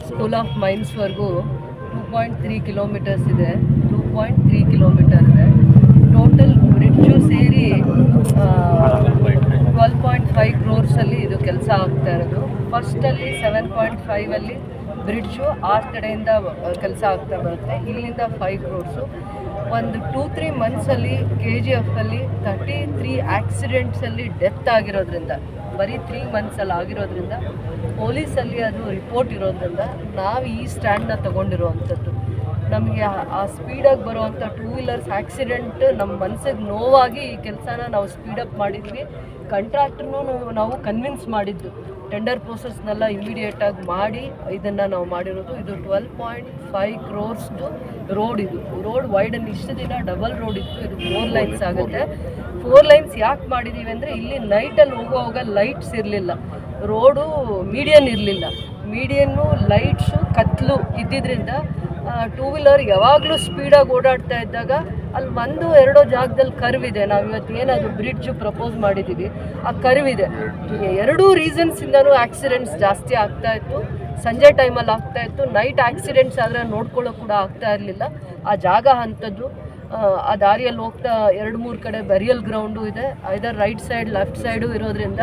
School of ಮೈನ್ಸ್ವರೆಗೂ 2.3 kilometres ಇದೆ. 2.3 kilometre ಇದೆ total. Bridge ಸೇರಿ 12.5 ಕ್ರೋರ್ಸಲ್ಲಿ ಇದು ಕೆಲಸ ಆಗ್ತಾ ಇರೋದು. ಫಸ್ಟಲ್ಲಿ 7.5 ಬ್ರಿಡ್ಜು ಆ ಕಡೆಯಿಂದ ಕೆಲಸ ಆಗ್ತಾ ಬರುತ್ತೆ. ಇಲ್ಲಿಂದ 5 ಕ್ರೋರ್ಸು. ಒಂದು 2-3 ಮಂತ್ಸಲ್ಲಿ KGF ಅಲ್ಲಿ 33 ಆಕ್ಸಿಡೆಂಟ್ಸಲ್ಲಿ ಡೆತ್ ಆಗಿರೋದ್ರಿಂದ, ಬರೀ 3 ಮಂತ್ಸಲ್ಲಿ ಆಗಿರೋದ್ರಿಂದ, ಪೊಲೀಸಲ್ಲಿ ಅದು ರಿಪೋರ್ಟ್ ಇರೋದ್ರಿಂದ ನಾವು ಈ ಸ್ಟ್ಯಾಂಡ್ನ ತೊಗೊಂಡಿರೋವಂಥದ್ದು. ನಮಗೆ ಆ ಸ್ಪೀಡಾಗಿ ಬರುವಂಥ 2 ವೀಲರ್ಸ್ ಆಕ್ಸಿಡೆಂಟ್ ನಮ್ಮ ಮನಸ್ಸಿಗೆ ನೋವಾಗಿ ಈ ಕೆಲಸನ ನಾವು ಸ್ಪೀಡಪ್ ಮಾಡಿದ್ವಿ. ಕಾಂಟ್ರಾಕ್ಟ್ರನ್ನೂ ನಾವು ಕನ್ವಿನ್ಸ್ ಮಾಡಿದ್ದು, ಟೆಂಡರ್ ಪ್ರೋಸೆಸ್ನೆಲ್ಲ ಇಮಿಡಿಯೇಟಾಗಿ ಮಾಡಿ ಇದನ್ನು ನಾವು ಮಾಡಿರೋದು. ಇದು 12.5 ಕ್ರೋರ್ಸ್ದು ರೋಡ್. ಇದು ರೋಡ್ ವೈಡನ್, ಇಷ್ಟು ದಿನ ಡಬಲ್ ರೋಡ್ ಇತ್ತು, ಇದು 4 ಲೈನ್ಸ್ ಆಗುತ್ತೆ. 4 ಲೈನ್ಸ್ ಯಾಕೆ ಮಾಡಿದ್ದೀವಿ ಅಂದರೆ ಇಲ್ಲಿ ನೈಟಲ್ಲಿ ಹೋಗುವಾಗ ಲೈಟ್ಸ್ ಇರಲಿಲ್ಲ, ರೋಡು ಮೀಡಿಯನ್ ಇರಲಿಲ್ಲ. ಮೀಡಿಯನ್ನು ಲೈಟ್ಸು ಕತ್ಲು ಇದ್ದಿದ್ದರಿಂದ 2 ವೀಲರ್ ಯಾವಾಗಲೂ ಸ್ಪೀಡಾಗಿ ಓಡಾಡ್ತಾ ಇದ್ದಾಗ ಅಲ್ಲಿ 1-2 ಜಾಗದಲ್ಲಿ ಕರ್ವ್ ಇದೆ. ನಾವು ಇವತ್ತು ಏನದು ಬ್ರಿಡ್ಜ್ ಪ್ರಪೋಸ್ ಮಾಡಿದ್ದೀವಿ, ಆ ಕರ್ವ್ ಇದೆ. 2 ರೀಸನ್ಸಿಂದನೂ ಆಕ್ಸಿಡೆಂಟ್ಸ್ ಜಾಸ್ತಿ ಆಗ್ತಾಯಿತ್ತು. ಸಂಜೆ ಟೈಮಲ್ಲಿ ಆಗ್ತಾಯಿತ್ತು, ನೈಟ್ ಆಕ್ಸಿಡೆಂಟ್ಸ್ ಆದರೆ ನೋಡ್ಕೊಳ್ಳೋಕೆ ಕೂಡ ಆಗ್ತಾ ಇರಲಿಲ್ಲ. ಆ ಜಾಗ ಅಂಥದ್ದು. ಆ ದಾರಿಯಲ್ಲಿ ಹೋಗ್ತಾ 2-3 ಕಡೆ ಬರಿಯಲ್ ಗ್ರೌಂಡು ಇದೆ, ಐದರ್ ರೈಟ್ ಸೈಡ್ ಲೆಫ್ಟ್ ಸೈಡು ಇರೋದ್ರಿಂದ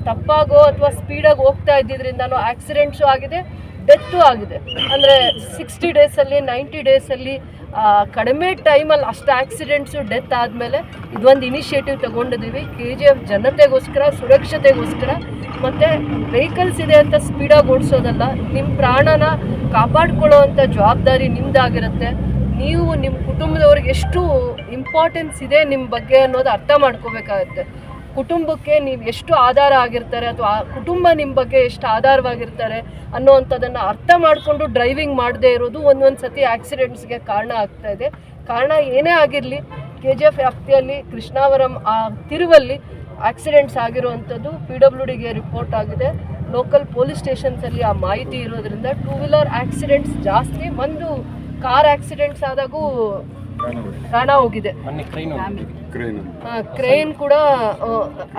ತಪ್ಪಾಗೋ ಅಥವಾ ಸ್ಪೀಡಾಗಿ ಹೋಗ್ತಾ ಇದ್ದಿದ್ರಿಂದನೂ ಆಕ್ಸಿಡೆಂಟ್ಸು ಆಗಿದೆ, ಡೆತ್ತು ಆಗಿದೆ. ಅಂದರೆ 60 ಡೇಸಲ್ಲಿ 90 ಡೇಸಲ್ಲಿ ಕಡಿಮೆ ಟೈಮಲ್ಲಿ ಅಷ್ಟು ಆಕ್ಸಿಡೆಂಟ್ಸು ಡೆತ್ ಆದಮೇಲೆ ಇದೊಂದು ಇನಿಷಿಯೇಟಿವ್ ತೊಗೊಂಡಿದ್ದೀವಿ. KGF ಜನತೆಗೋಸ್ಕರ, ಸುರಕ್ಷತೆಗೋಸ್ಕರ. ಮತ್ತು ವೆಹಿಕಲ್ಸ್ ಇದೆ ಅಂತ ಸ್ಪೀಡಾಗಿ ಓಡಿಸೋದಲ್ಲ, ನಿಮ್ಮ ಪ್ರಾಣನ ಕಾಪಾಡ್ಕೊಳ್ಳೋ ಅಂಥ ಜವಾಬ್ದಾರಿ ನಿಮ್ಮದಾಗಿರುತ್ತೆ. ನೀವು ನಿಮ್ಮ ಕುಟುಂಬದವ್ರಿಗೆ ಎಷ್ಟು ಇಂಪಾರ್ಟೆನ್ಸ್ ಇದೆ ನಿಮ್ಮ ಬಗ್ಗೆ ಅನ್ನೋದು ಅರ್ಥ ಮಾಡ್ಕೋಬೇಕಾಗತ್ತೆ. ಕುಟುಂಬಕ್ಕೆ ನೀವು ಎಷ್ಟು ಆಧಾರ ಆಗಿರ್ತಾರೆ ಅಥವಾ ಆ ಕುಟುಂಬ ನಿಮ್ಮ ಬಗ್ಗೆ ಎಷ್ಟು ಆಧಾರವಾಗಿರ್ತಾರೆ ಅನ್ನೋವಂಥದ್ದನ್ನು ಅರ್ಥ ಮಾಡಿಕೊಂಡು ಡ್ರೈವಿಂಗ್ ಮಾಡದೇ ಇರೋದು ಒಂದೊಂದು ಸತಿ ಆಕ್ಸಿಡೆಂಟ್ಸ್ಗೆ ಕಾರಣ ಆಗ್ತಾ ಇದೆ. ಕಾರಣ ಏನೇ ಆಗಿರಲಿ, KGF ವ್ಯಾಪ್ತಿಯಲ್ಲಿ ಕೃಷ್ಣಾವರಂ ಆ ತಿರುವಲ್ಲಿ ಆಕ್ಸಿಡೆಂಟ್ಸ್ ಆಗಿರುವಂಥದ್ದು PWDಗೆ ರಿಪೋರ್ಟ್ ಆಗಿದೆ. ಲೋಕಲ್ ಪೊಲೀಸ್ ಸ್ಟೇಷನ್ಸಲ್ಲಿ ಆ ಮಾಹಿತಿ ಇರೋದ್ರಿಂದ 2 ವೀಲರ್ ಆಕ್ಸಿಡೆಂಟ್ಸ್ ಜಾಸ್ತಿ. ಒಂದು ಕಾರ್ ಆಕ್ಸಿಡೆಂಟ್ಸ್ ಆದಾಗೂ ಪ್ರಾಣ ಹೋಗಿದೆ. ಕ್ರೇನ್ ಕೂಡ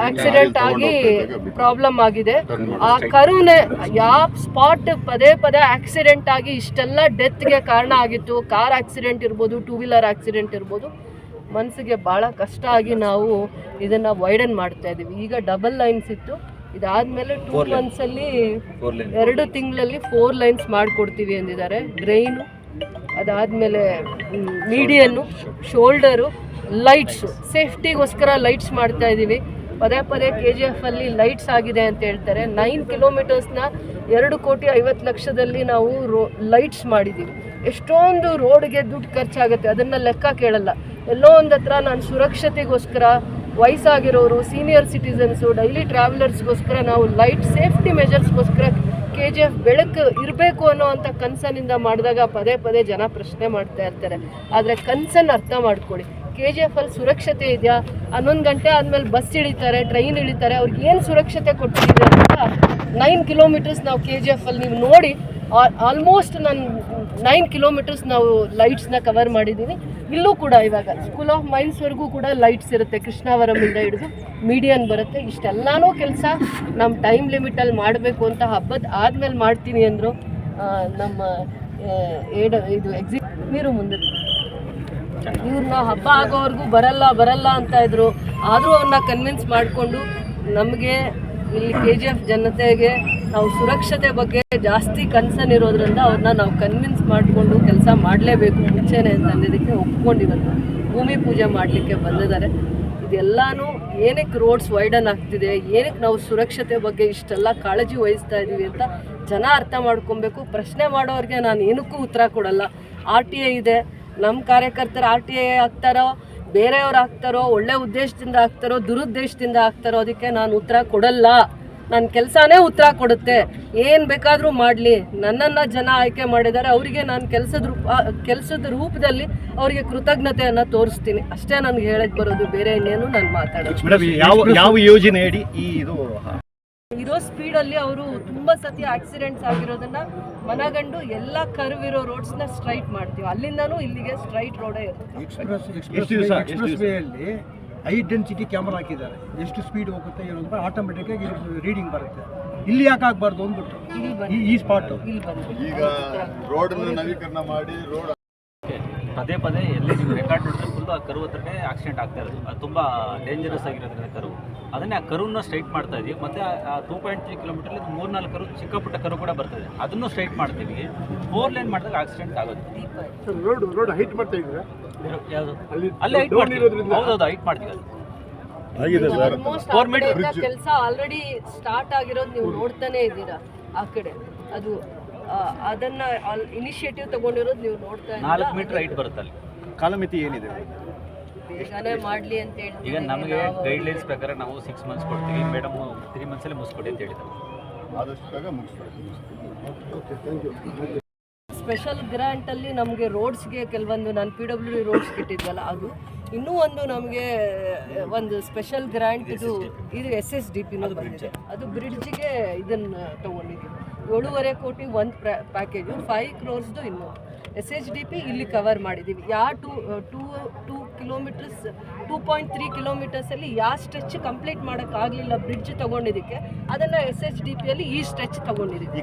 ಆಕ್ಸಿಡೆಂಟ್ ಆಗಿ ಪ್ರಾಬ್ಲಮ್ ಆಗಿದೆ. ಆ ಕರುನೆ ಯಾವ ಸ್ಪಾಟ್ ಪದೇ ಆಕ್ಸಿಡೆಂಟ್ ಆಗಿ ಇಷ್ಟೆಲ್ಲ ಡೆತ್ಗೆ ಕಾರಣ ಆಗಿತ್ತು. ಕಾರ್ ಆಕ್ಸಿಡೆಂಟ್ ಇರ್ಬೋದು, 2 ವೀಲರ್ ಆಕ್ಸಿಡೆಂಟ್ ಇರ್ಬೋದು. ಮನಸ್ಸಿಗೆ ಭಾಳ ಕಷ್ಟ ಆಗಿ ನಾವು ಇದನ್ನು ವೈಡನ್ ಮಾಡ್ತಾ ಇದ್ದೀವಿ. ಈಗ ಡಬಲ್ ಲೈನ್ಸ್ ಇತ್ತು, ಇದಾದಮೇಲೆ 2 ಮಂತ್ಸಲ್ಲಿ 2 ತಿಂಗಳಲ್ಲಿ 4 ಲೈನ್ಸ್ ಮಾಡಿಕೊಡ್ತೀವಿ ಅಂದಿದ್ದಾರೆ. ಡ್ರೈನು, ಅದಾದಮೇಲೆ ಮೀಡಿಯನ್ನು, ಶೋಲ್ಡರು, ಲೈಟ್ಸು, ಸೇಫ್ಟಿಗೋಸ್ಕರ ಲೈಟ್ಸ್ ಮಾಡ್ತಾ ಇದ್ದೀವಿ. ಪದೇ KGF ಅಲ್ಲಿ ಲೈಟ್ಸ್ ಆಗಿದೆ ಅಂತ ಹೇಳ್ತಾರೆ. 9 ಕಿಲೋಮೀಟರ್ಸ್ನ 2,50,00,000ದಲ್ಲಿ ನಾವು ಲೈಟ್ಸ್ ಮಾಡಿದ್ದೀವಿ. ಎಷ್ಟೊಂದು ರೋಡ್ಗೆ ದುಡ್ಡು ಖರ್ಚಾಗುತ್ತೆ, ಅದನ್ನು ಲೆಕ್ಕ ಕೇಳಲ್ಲ. ಎಲ್ಲೋ ಒಂದು ಹತ್ರ ನಾನು ಸುರಕ್ಷತೆಗೋಸ್ಕರ, ವಯಸ್ಸಾಗಿರೋರು, ಸೀನಿಯರ್ ಸಿಟಿಸನ್ಸು, ಡೈಲಿ ಟ್ರಾವೆಲರ್ಸ್ಗೋಸ್ಕರ ನಾವು ಲೈಟ್ ಸೇಫ್ಟಿ ಮೆಜರ್ಸ್ಗೋಸ್ಕರ KGF ಬೆಳಕು ಇರಬೇಕು ಅನ್ನೋ ಅಂಥ ಕನ್ಸನ್ನಿಂದ ಮಾಡಿದಾಗ ಪದೇ ಜನ ಪ್ರಶ್ನೆ ಮಾಡ್ತಾ ಇರ್ತಾರೆ. ಆದರೆ ಕನ್ಸನ್ನು ಅರ್ಥ ಮಾಡ್ಕೊಳ್ಳಿ. KGF ಅಲ್ಲಿ ಸುರಕ್ಷತೆ ಇದೆಯಾ? 11 ಗಂಟೆ ಆದಮೇಲೆ ಬಸ್ ಇಳಿತಾರೆ, ಟ್ರೈನ್ ಇಳಿತಾರೆ, ಅವ್ರಿಗೆ ಏನು ಸುರಕ್ಷತೆ ಕೊಟ್ಟಿದ್ದೀವಿ ಅಂತ 9 ಕಿಲೋಮೀಟರ್ಸ್ ನಾವು KGF ಅಲ್ಲಿ ನೀವು ನೋಡಿ, ಆಲ್ಮೋಸ್ಟ್ ನಾನು 9 ಕಿಲೋಮೀಟರ್ಸ್ ನಾವು ಲೈಟ್ಸ್ನ ಕವರ್ ಮಾಡಿದ್ದೀವಿ. ಇಲ್ಲೂ ಕೂಡ ಇವಾಗ ಸ್ಕೂಲ್ ಆಫ್ ಮೈನ್ಸ್ವರೆಗೂ ಕೂಡ ಲೈಟ್ಸ್ ಇರುತ್ತೆ, ಕೃಷ್ಣಾವರಮಿಂದ ಹಿಡಿದು ಮೀಡಿಯನ್ ಬರುತ್ತೆ. ಇಷ್ಟೆಲ್ಲನೂ ಕೆಲಸ ನಮ್ಮ ಟೈಮ್ ಲಿಮಿಟಲ್ಲಿ ಮಾಡಬೇಕು ಅಂತ ಹಬ್ಬದ ಆದಮೇಲೆ ಮಾಡ್ತೀನಿ ಅಂದರು. ನಮ್ಮ ಇದು ನೀರು ಮುಂದೆ ಇವ್ರನ್ನ ಹಬ್ಬ ಆಗೋವರೆಗೂ ಬರಲ್ಲ ಅಂತ ಇದ್ರು. ಆದರೂ ಅವ್ರನ್ನ ಕನ್ವಿನ್ಸ್ ಮಾಡಿಕೊಂಡು ನಮಗೆ ಇಲ್ಲಿ KGF ಜನತೆಗೆ ನಾವು ಸುರಕ್ಷತೆ ಬಗ್ಗೆ ಜಾಸ್ತಿ ಕನ್ಸರ್ನ್ ಇರೋದ್ರಿಂದ ಅವ್ರನ್ನ ನಾವು ಕನ್ವಿನ್ಸ್ ಮಾಡಿಕೊಂಡು ಕೆಲಸ ಮಾಡಲೇಬೇಕು ಮುಂಚೆನೇ ಅಂತ ಅಂದಿದ್ದಕ್ಕೆ ಒಪ್ಕೊಂಡಿವತ್ತು ಭೂಮಿ ಪೂಜೆ ಮಾಡಲಿಕ್ಕೆ ಬಂದಿದ್ದಾರೆ. ಇದೆಲ್ಲನೂ ಏನಕ್ಕೆ ರೋಡ್ಸ್ ವೈಡನ್ ಆಗ್ತಿದೆ, ಏನಕ್ಕೆ ನಾವು ಸುರಕ್ಷತೆ ಬಗ್ಗೆ ಇಷ್ಟೆಲ್ಲ ಕಾಳಜಿ ವಹಿಸ್ತಾ ಇದ್ದೀವಿ ಅಂತ ಜನ ಅರ್ಥ ಮಾಡ್ಕೊಬೇಕು. ಪ್ರಶ್ನೆ ಮಾಡೋರಿಗೆ ನಾನು ಏನಕ್ಕೂ ಉತ್ತರ ಕೊಡಲ್ಲ. RTI ಇದೆ, ನಮ್ಮ ಕಾರ್ಯಕರ್ತರು RTI ಆಗ್ತಾರೋ, ಬೇರೆಯವ್ರು ಆಗ್ತಾರೋ, ಒಳ್ಳೆ ಉದ್ದೇಶದಿಂದ ಆಗ್ತಾರೋ, ದುರುದ್ದೇಶದಿಂದ ಆಗ್ತಾರೋ, ಅದಕ್ಕೆ ನಾನು ಉತ್ತರ ಕೊಡಲ್ಲ. ನನ್ನ ಕೆಲಸನೇ ಉತ್ತರ ಕೊಡುತ್ತೆ. ಏನು ಬೇಕಾದರೂ ಮಾಡಲಿ, ನನ್ನನ್ನು ಜನ ಆಯ್ಕೆ ಮಾಡಿದ್ದಾರೆ, ಅವರಿಗೆ ನಾನು ಕೆಲಸದ ರೂಪದಲ್ಲಿ ಅವರಿಗೆ ಕೃತಜ್ಞತೆಯನ್ನು ತೋರಿಸ್ತೀನಿ. ಅಷ್ಟೇ ನನಗೆ ಹೇಳಕ್ಕೆ ಬರೋದು, ಬೇರೆ ಇನ್ನೇನು ನಾನು ಮಾತಾಡೋದು. ಯಾವ ಯೋಜನೆ ಅಡಿ ಈ ಇದು ಇರೋ ಸ್ಪೀಡಲ್ಲಿ ಅವರು ತುಂಬ ಸತಿ ಆಕ್ಸಿಡೆಂಟ್ಸ್ ಆಗಿರೋದನ್ನ ಮನಗಂಡು ಎಲ್ಲ ಕರ್ವ್ ಇರೋ ರೋಡ್ಸ್ನ ಸ್ಟ್ರೈಟ್ ಮಾಡ್ತೀವಿ. ಅಲ್ಲಿಂದನೂ ಇಲ್ಲಿಗೆ ಸ್ಟ್ರೈಟ್ ರೋಡೇ ಇರುತ್ತೆ. ಎಕ್ಸ್ಪ್ರೆಸ್ ವೇಯಲ್ಲಿ ಹೈ ಡೆನ್ಸಿಟಿ ಕ್ಯಾಮರಾ ಹಾಕಿದ್ದಾರೆ, ಎಷ್ಟು ಸ್ಪೀಡ್ ಹೋಗುತ್ತೆ ಏನಂತ ಆಟೋಮೆಟಿಕ್ ಆಗಿ ರೀಡಿಂಗ್ ಬರುತ್ತೆ. ಇಲ್ಲಿ ಯಾಕೆ ಆಗಬಾರ್ದು ಅಂದ್ಬಿಟ್ಟು ಈ ಸ್ಪಾಟ್ ಇಲ್ಲಿ ಬಂದು ಈಗ ರೋಡ್ ನವೀಕರಣ ಮಾಡಿ ರೋಡ್ ಪದೇ ಪದೇ ಎಲ್ಲಿ ನೀವು ರೆಕಾರ್ಡ್ ನೋಡಿದ್ರೆ ಫುಲ್ ಆ ಕರು ಹತ್ರನೇ ಆಕ್ಸಿಡೆಂಟ್ ಆಗ್ತಾ ಇರೋದು. ಅದು ತುಂಬ ಡೇಂಜರಸ್ ಆಗಿರೋದ್ರಿಂದ ಕರು, ಅದನ್ನೇ ಆ ಕರುನ ಸ್ಟ್ರೈಟ್ ಮಾಡ್ತಾ ಇದೀವಿ. ಮತ್ತು ಆ 2.3 ಕಿಲೋಮೀಟರ್ 3-4 ಕರು ಚಿಕ್ಕ ಪುಟ್ಟ ಕರು ಕೂಡ ಬರ್ತದೆ, ಅದನ್ನು ಸ್ಟ್ರೈಟ್ ಮಾಡ್ತೀವಿ. 4 ಲೇನ್ ಮಾಡಿದಾಗ ಆಕ್ಸಿಡೆಂಟ್ ಆಗುತ್ತೆ. ರೋಡ್ ಹೈಟ್ ಮಾಡ್ತಾ ಇದ್ರೆ ಯಾವುದು ಅಲ್ಲಿ ಹೈಟ್ ಮಾಡ್ತೀವಿ. ಹೌದೌದು, ಹೈಟ್ ಮಾಡ್ತೀವಿ. ಅದು ಆಲ್ಮೋಸ್ಟ್ ಕೆಲಸ ಆಲ್ರೆಡಿ ಸ್ಟಾರ್ಟ್ ಆಗಿರೋದು ನೀವು ನೋಡ್ತಾನೆ ಇದ್ದೀರಾ. ಆ ಕಡೆ ಅದು ಅದನ್ನ ಇನಿಷಿಯೇಟಿವ್ ತಗೊಂಡಿರೋದು ನೀವು ನೋಡ್ತಾ ಇದ್ದೀರಾ. 4 ಮೀಟರ್ ಹೈಟ್ ಬರುತ್ತೆ ಅಲ್ಲಿ. ಕಾಲಮಿತಿ ಏನಿದೆ? ಬೇಗನೆ ಮಾಡಲಿ ಅಂತ ಹೇಳ್ತೀವಿ. ಈಗ ನಮಗೆ ಗೈಡ್ಲೈನ್ಸ್ ಪ್ರಕಾರ ನಾವು 6 ಮಂತ್ಸ್ ಕೊಡ್ತೀವಿ, ಮೇಡಮ್ 3 ಮಂತ್ಸಲ್ಲಿ ಮುಗಿಸ್ಕೊಡಿ ಅಂತ ಹೇಳಿದ್ದಾರೆ. ಆದಷ್ಟು ಬೇಗ ಮುಗಿಸ್ಬೇಕು. ಸ್ಪೆಷಲ್ ಗ್ರ್ಯಾಂಟಲ್ಲಿ ನಮಗೆ ರೋಡ್ಸ್ಗೆ ಕೆಲವೊಂದು ನಾನು PWD ರೋಡ್ಸ್ ಇಟ್ಟಿದ್ವಲ್ಲ, ಅದು ಇನ್ನೂ ಒಂದು ನಮಗೆ ಒಂದು ಸ್ಪೆಷಲ್ ಗ್ರ್ಯಾಂಟ್ ಇದು SSDP ಬಂದಿದೆ. ಅದು ಬ್ರಿಡ್ಜ್ಗೆ ಇದನ್ನು ತೊಗೊಂಡಿದ್ದೀವಿ. 7.5 ಕೋಟಿ ಒಂದು ಪ್ಯಾಕೇಜು, 5 crores ಇನ್ನು SHDP ಇಲ್ಲಿ ಕವರ್ ಮಾಡಿದ್ದೀವಿ. 2.3 ಕಿಲೋಮೀಟರ್ಸಲ್ಲಿ ಯಾವ ಸ್ಟ್ರೆಚ್ ಕಂಪ್ಲೀಟ್ ಮಾಡೋಕ್ಕಾಗಲಿಲ್ಲ ಬ್ರಿಡ್ಜ್ ತೊಗೊಂಡಿದ್ದಕ್ಕೆ, ಅದನ್ನು SHDPಯಲ್ಲಿ ಈ ಸ್ಟ್ರೆಚ್ ತೊಗೊಂಡಿದ್ದೀವಿ.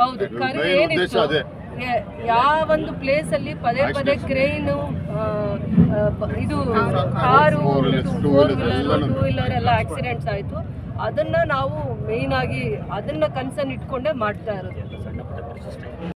ಹೌದು, ಕರು ಏನಿತ್ತು ಯಾವೊಂದು ಪ್ಲೇಸಲ್ಲಿ ಪದೇ ಪದೇ ಕ್ರೇನು, ಇದು ಕಾರು, 4 ವೀಲರ್ 2 ವೀಲರ್ ಎಲ್ಲ ಆಕ್ಸಿಡೆಂಟ್ಸ್ ಆಯಿತು. ಅದನ್ನು ನಾವು ಮೇಯ್ನಾಗಿ ಅದನ್ನು ಕನ್ಸರ್ನ್ ಇಟ್ಕೊಂಡೇ ಮಾಡ್ತಾ ಇರೋದು.